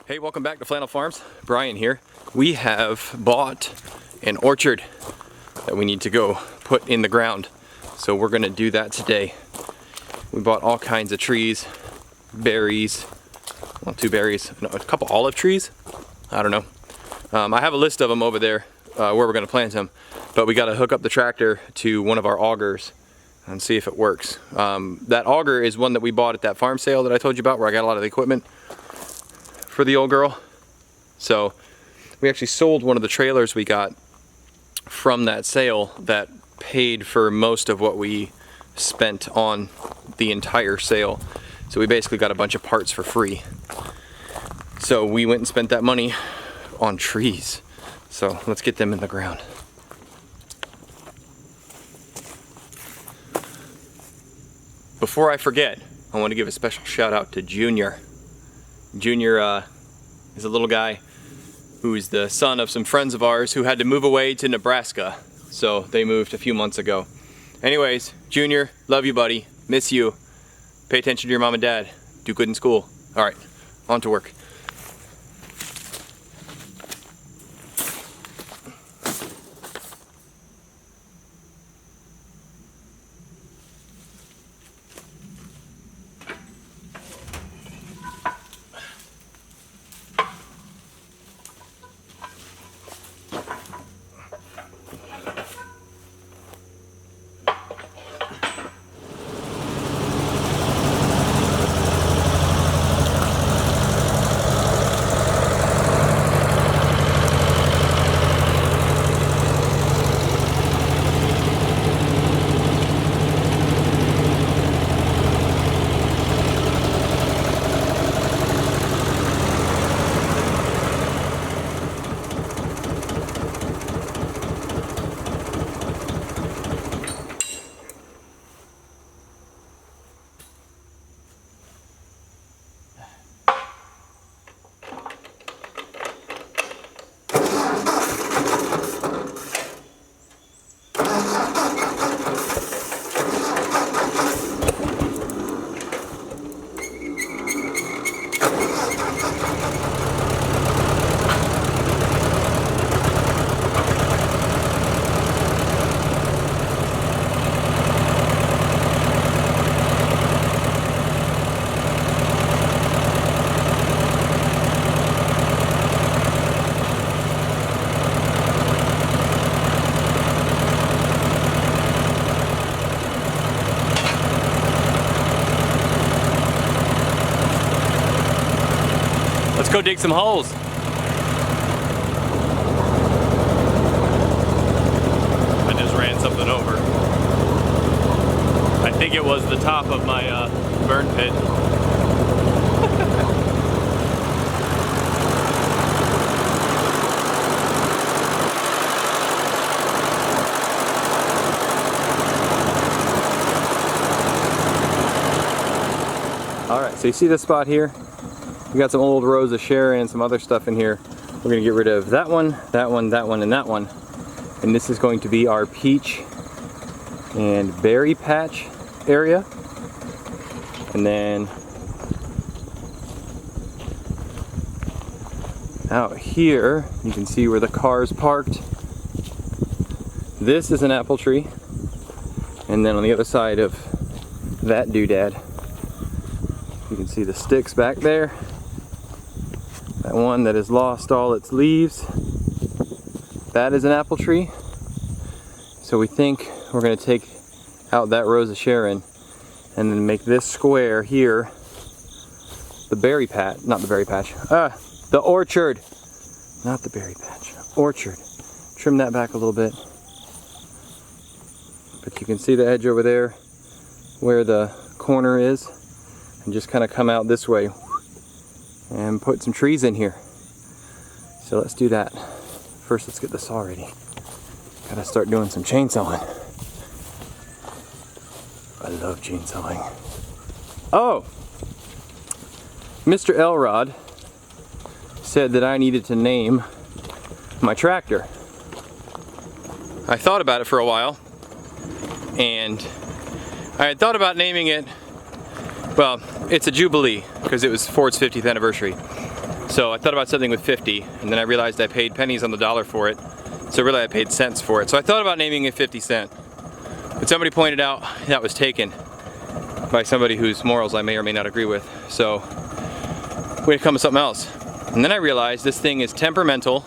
Hey, welcome back to Flannel Farms. Brian here. We have bought an orchard that we need to go put in the ground. So we're gonna do that today. We bought all kinds of trees, berries, well, 2 berries, no, a couple olive trees. I don't know. I have a list of them over there where we're gonna plant them, but we gotta hook up the tractor to one of our augers and see if it works. That auger is one that we bought at that farm sale that I told you about where I got a lot of the equipment for the old girl. So we actually sold one of the trailers we got from that sale that paid for most of what we spent on the entire sale. So we basically got a bunch of parts for free. So we went and spent that money on trees. So let's get them in the ground. Before I forget, I want to give a special shout out to Junior. Junior is a little guy who's the son of some friends of ours who had to move away to Nebraska. So they moved a few months ago. Anyways, Junior, love you, buddy. Miss you. Pay attention to your mom and dad. Do good in school. All right, on to work. Let's go dig some holes. I just ran something over. I think it was the top of my burn pit. All right, so you see this spot here? We got some old rows of Sharon and some other stuff in here. We're gonna get rid of that one, that one, that one, and that one. And this is going to be our peach and berry patch area. And then out here, you can see where the car's parked. This is an apple tree. And then on the other side of that doodad, you can see the sticks back there. That one that has lost all its leaves, that is an apple tree. So we think we're going to take out that rose of Sharon and then make this square here the berry patch, not the berry patch, the orchard, not the berry patch, orchard. Trim that back a little bit. But you can see the edge over there where the corner is, and just kind of come out this way and put some trees in here. So let's do that. First, let's get the saw ready. Gotta start doing some chainsawing. I love chainsawing. Oh! Mr. Elrod said that I needed to name my tractor. I thought about it for a while, and I had thought about naming it, well, it's a Jubilee, because it was Ford's 50th anniversary. So I thought about something with 50, and then I realized I paid pennies on the dollar for it. So really I paid cents for it. So I thought about naming it 50 cent. But somebody pointed out that was taken by somebody whose morals I may or may not agree with. So we had to come with something else. And then I realized this thing is temperamental,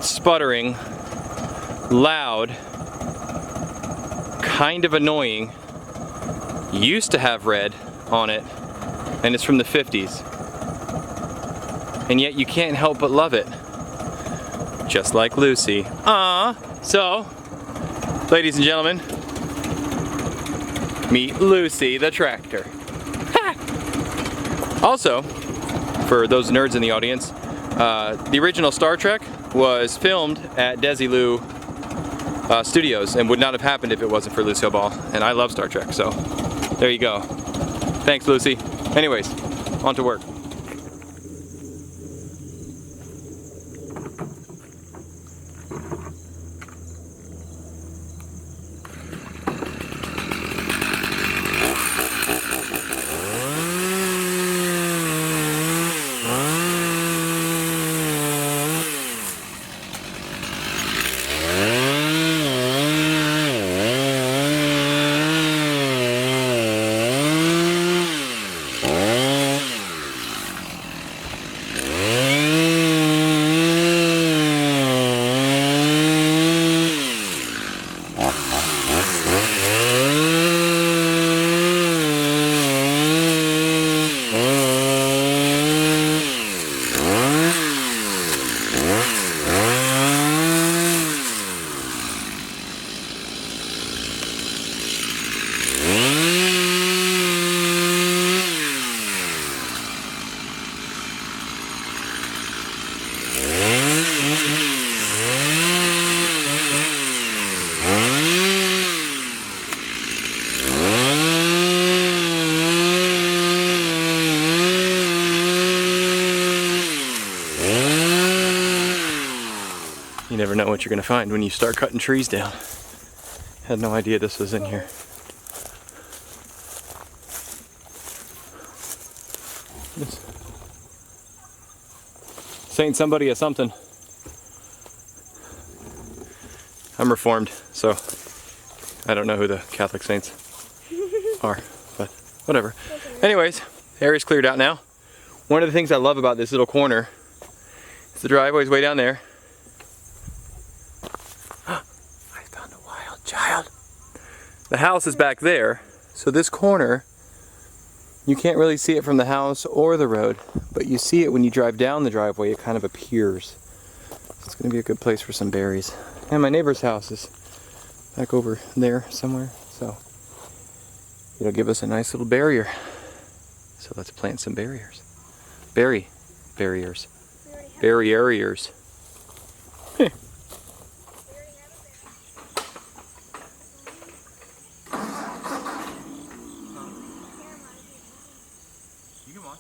sputtering, loud, kind of annoying, used to have red on it, and it's from the 50s. And yet you can't help but love it. Just like Lucy. So, ladies and gentlemen, meet Lucy the tractor. Ha! Also, for those nerds in the audience, the original Star Trek was filmed at Desilu Studios and would not have happened if it wasn't for Lucille Ball. And I love Star Trek, so there you go. Thanks, Lucy. Anyways, on to work. You never know what you're going to find when you start cutting trees down. Had no idea this was in here. Saint somebody or something. I'm Reformed, so I don't know who the Catholic saints are, but whatever. Anyways, the area's cleared out now. One of the things I love about this little corner is the driveway's way down there. I found a wild child. The house is back there, so this corner, you can't really see it from the house or the road, but you see it when you drive down the driveway. It kind of appears. It's going to be a good place for some berries. And my neighbor's house is back over there somewhere, so it'll give us a nice little barrier. So let's plant some barriers. Barriers. Barriers. Hey. You can watch.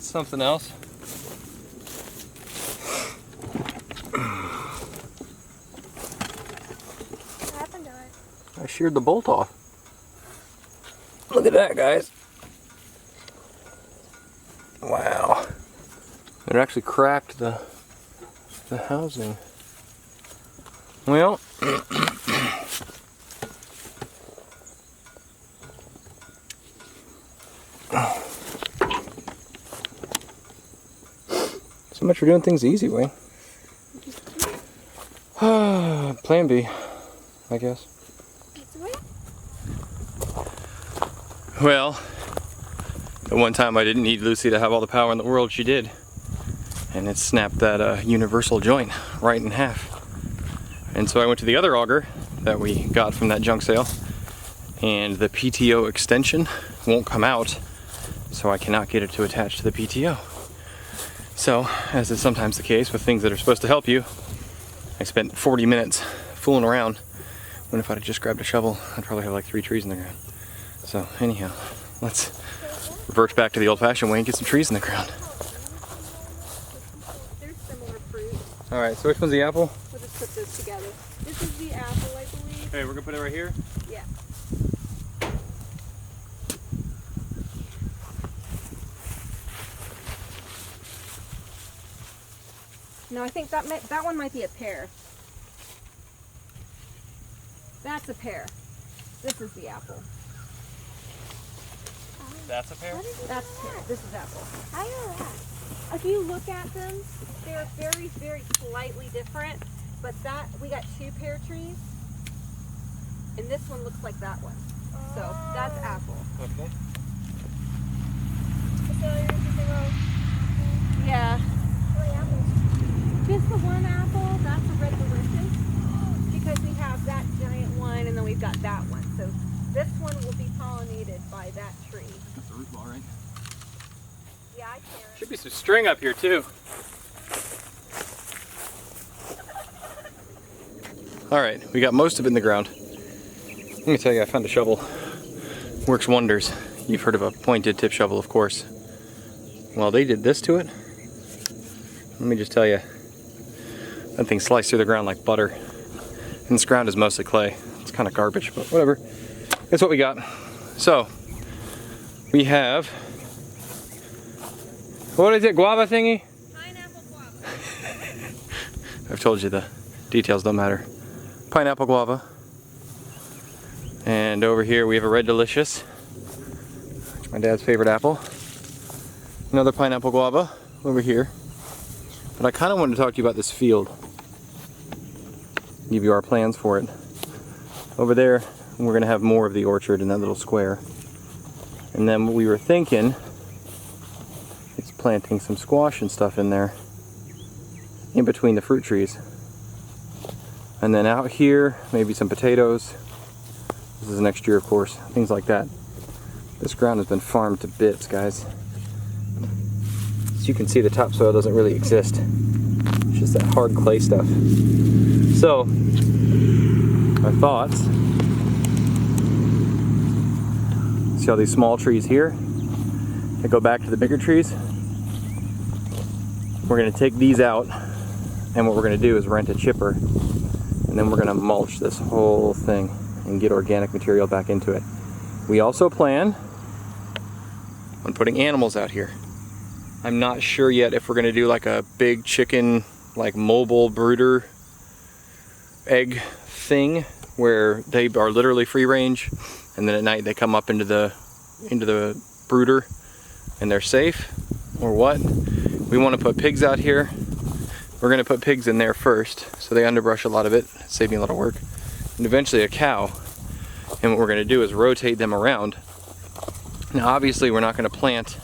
that's something else. What happened to it? I sheared the bolt off. Look at that, guys. Wow. It actually cracked the housing. Well, so much for doing things the easy way. Plan B, I guess. Well, the one time I didn't need Lucy to have all the power in the world, she did. And it snapped that universal joint right in half. And so I went to the other auger that we got from that junk sale, and the PTO extension won't come out, so I cannot get it to attach to the PTO. So, as is sometimes the case with things that are supposed to help you, I spent 40 minutes fooling around, when if I'd have just grabbed a shovel, I'd probably have like 3 trees in the ground. So anyhow, let's revert back to the old-fashioned way and get some trees in the ground. There's similar fruit. Alright, so which one's the apple? We'll just put those together. This is the apple, I believe. Okay, we're gonna put it right here? Yeah. No, I think that one might be a pear. That's a pear. This is the apple. That's a pear? That's pear. This is apple. I know that. If you look at them, they're very, very slightly different. But we got 2 pear trees, and this one looks like that one. So that's apple. Okay. So yours is the wrong. Yeah. How many apples? Just the one apple. That's a red delicious. Because we have that giant one, and then we've got that one. So this one will be pollinated by that tree. That's the root ball, right? Yeah, I can. Should be some string up here too. Alright, we got most of it in the ground. Let me tell you, I found a shovel. Works wonders. You've heard of a pointed tip shovel, of course. Well, they did this to it. Let me just tell you, that thing sliced through the ground like butter. And this ground is mostly clay. It's kind of garbage, but whatever. That's what we got. So, we have, what is it, guava thingy? Pineapple guava. I've told you the details don't matter. Pineapple guava. And over here we have a red delicious. My dad's favorite apple. Another pineapple guava over here. But I kind of wanted to talk to you about this field. Give you our plans for it. Over there, we're going to have more of the orchard in that little square. And then what we were thinking is planting some squash and stuff in there, in between the fruit trees. And then out here, maybe some potatoes. This is next year, of course. Things like that. This ground has been farmed to bits, guys. As you can see, the topsoil doesn't really exist. It's just that hard clay stuff. So, our thoughts. See all these small trees here? They go back to the bigger trees. We're going to take these out, and what we're going to do is rent a chipper, and then we're going to mulch this whole thing and get organic material back into it. We also plan on putting animals out here. I'm not sure yet if we're going to do like a big chicken, like mobile brooder egg thing where they are literally free range, and then at night they come up into the brooder and they're safe, or what. We want to put pigs out here. We're going to put pigs in there first so they underbrush a lot of it, save me a lot of work, and eventually a cow. And what we're going to do is rotate them around. Now obviously we're not going to plant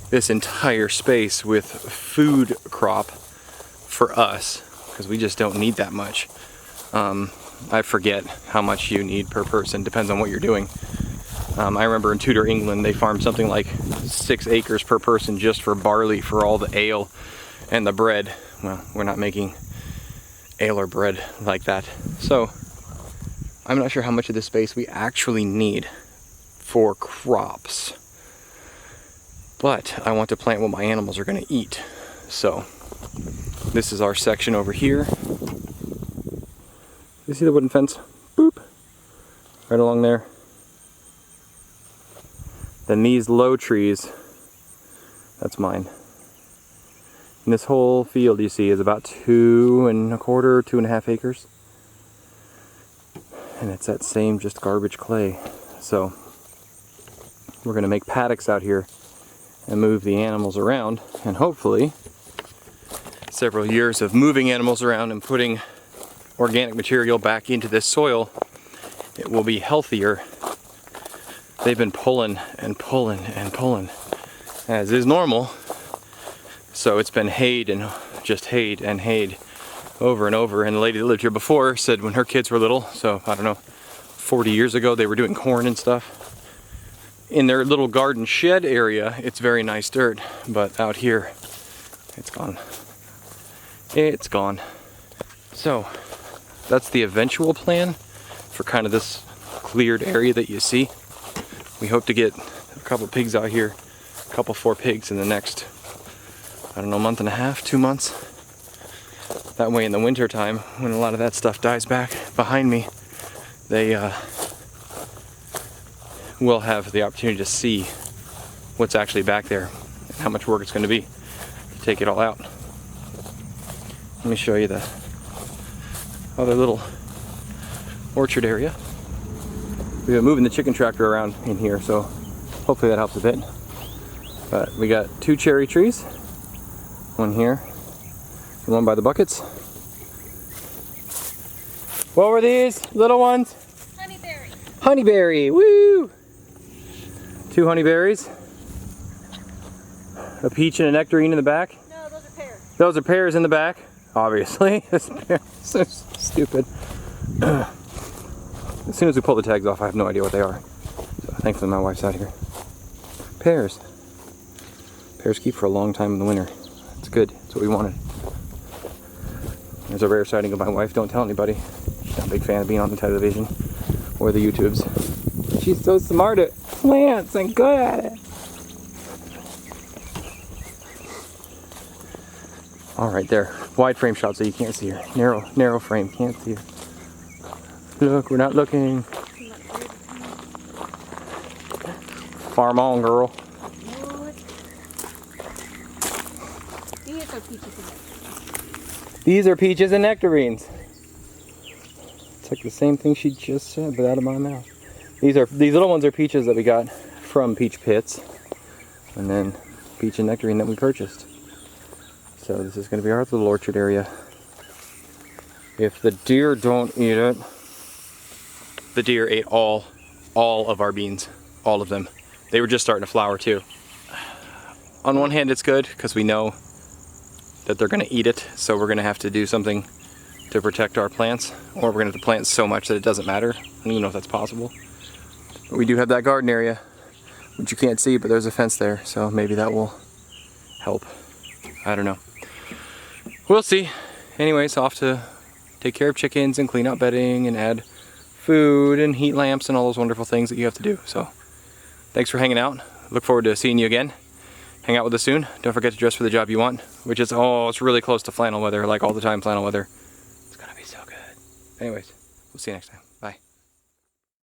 this entire space with food crop for us because we just don't need that much. I forget how much you need per person, depends on what you're doing. I remember in Tudor, England, they farmed something like 6 acres per person just for barley for all the ale and the bread. Well, we're not making ale or bread like that. So, I'm not sure how much of this space we actually need for crops. But I want to plant what my animals are going to eat. So this is our section over here. You see the wooden fence? Boop. Right along there. Then these low trees, that's mine. And this whole field you see is about 2 1/4, 2.5 acres. And it's that same just garbage clay. So we're going to make paddocks out here and move the animals around, and hopefully several years of moving animals around and putting organic material back into this soil, it will be healthier. They've been pulling and pulling and pulling, as is normal. So it's been hayed and just hayed and hayed over and over. And the lady that lived here before said when her kids were little, so I don't know, 40 years ago, they were doing corn and stuff. In their little garden shed area, it's very nice dirt, but out here, it's gone. It's gone. So that's the eventual plan for kind of this cleared area that you see. We hope to get a couple pigs out here, a couple 4 pigs in the next, I don't know, month and a half, 2 months. That way in the winter time, when a lot of that stuff dies back behind me, they will have the opportunity to see what's actually back there and how much work it's going to be to take it all out. Let me show you the other little orchard area. We've been moving the chicken tractor around in here, so hopefully that helps a bit. But we got 2 cherry trees, one here and one by the buckets. What were these little ones? Honeyberry. Honeyberry, woo! 2 honeyberries, a peach and a nectarine in the back. No, those are pears. Those are pears in the back, obviously. This pear is so stupid. As soon as we pull the tags off, I have no idea what they are. So thankfully my wife's out here. Pears. Pears keep for a long time in the winter. It's good, it's what we wanted. There's a rare sighting of my wife, don't tell anybody. She's not a big fan of being on the television or the YouTubes. She's so smart at plants and good at it. All right, there. Wide frame shot so you can't see her. Narrow frame, can't see her. Look, we're not looking. Farm on, girl. What? These are peaches and nectarines. These are peaches and nectarines. It's like the same thing she just said, but out of my mouth. These little ones are peaches that we got from peach pits, and then peach and nectarine that we purchased. So this is going to be our little orchard area. If the deer don't eat it, the deer ate all of our beans, all of them. They were just starting to flower too. On one hand, it's good because we know that they're going to eat it, so we're going to have to do something to protect our plants, or we're going to have to plant so much that it doesn't matter. I don't even know if that's possible. But we do have that garden area, which you can't see, but there's a fence there, so maybe that will help. I don't know. We'll see. Anyways, off to take care of chickens and clean out bedding and add food and heat lamps and all those wonderful things that you have to do. So thanks for hanging out. Look forward to seeing you again. Hang out with us soon. Don't forget to dress for the job you want, which is, it's really close to flannel weather, like all the time flannel weather. It's gonna be so good. Anyways, we'll see you next time. Bye.